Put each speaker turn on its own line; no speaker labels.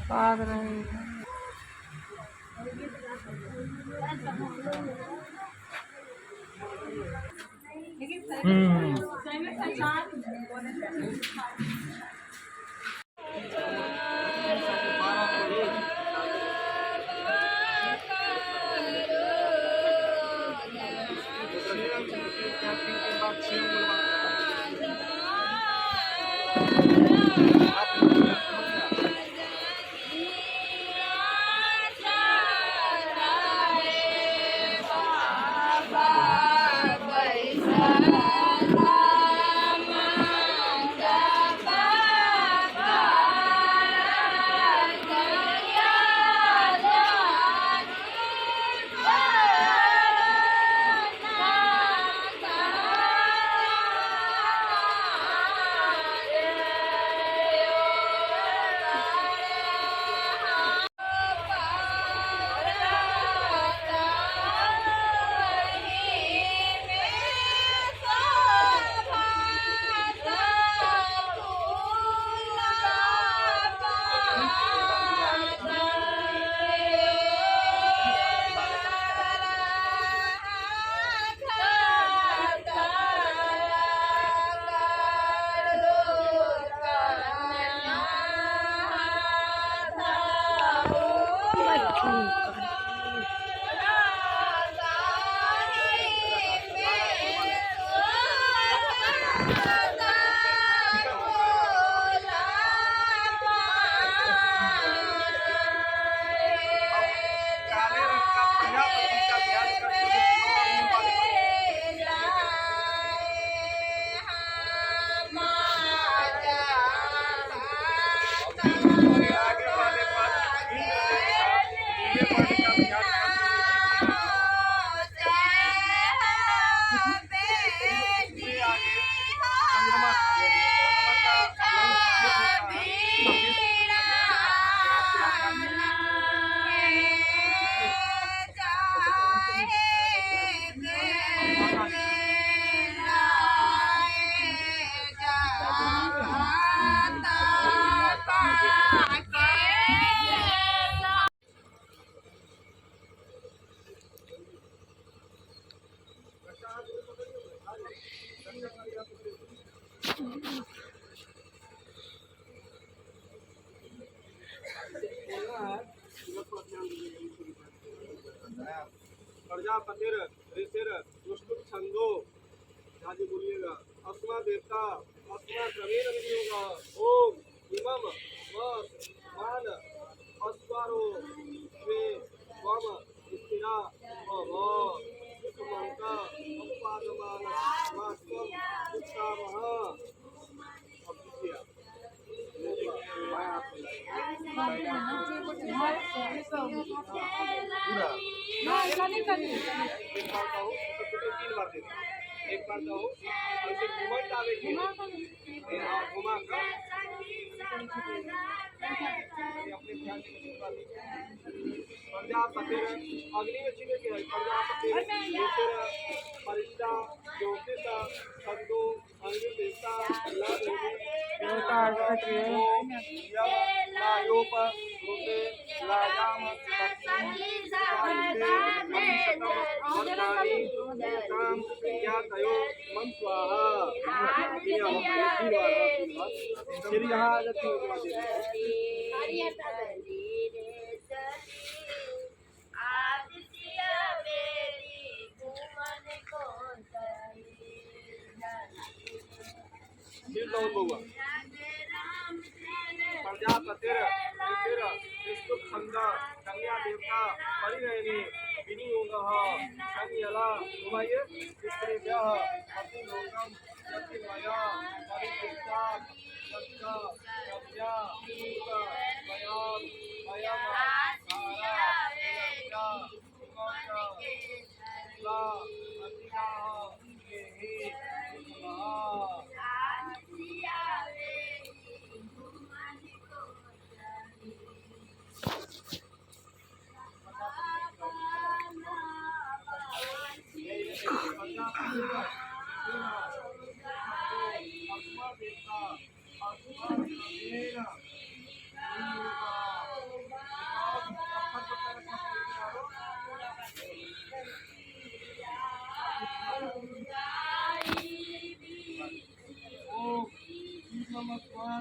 भाग रहे हैं।
प्रजापतिर ऋषिर दुष्टुप छंदो ध्यान बोलिएगा। अस्मा देवता अस्मा क्रमेण विनियोगा। ओम इमम वस मान अस्वारो स्वे वम स्थिरा भव सुमंता अपवादमान वास्तव उत्सावः। अब किया एक बार कहो ऐसे घुमा डालेंगे। घुमा कर अपने ध्यान प्रजापतिर अग्नि में छिड़े के प्रजापतिर परिष्ठा ज्योतिषा छंदो अंगदेवता लायोप रूपे लायाम क्रियातयो मम स्वाहा। फिर यहाँ प्रजापतिर ऋषिर छंद कन्या देवता परिणयने विनियोगः। कन्यला घुमाइए स्त्रीभ्यः पतिलोकं यतिमया परिपुष्टात् सत्ता सत्या भूत वयात् वयम् धारा लज्जा सुमोच ला अतिगाः केहि सुमः। स्वाहा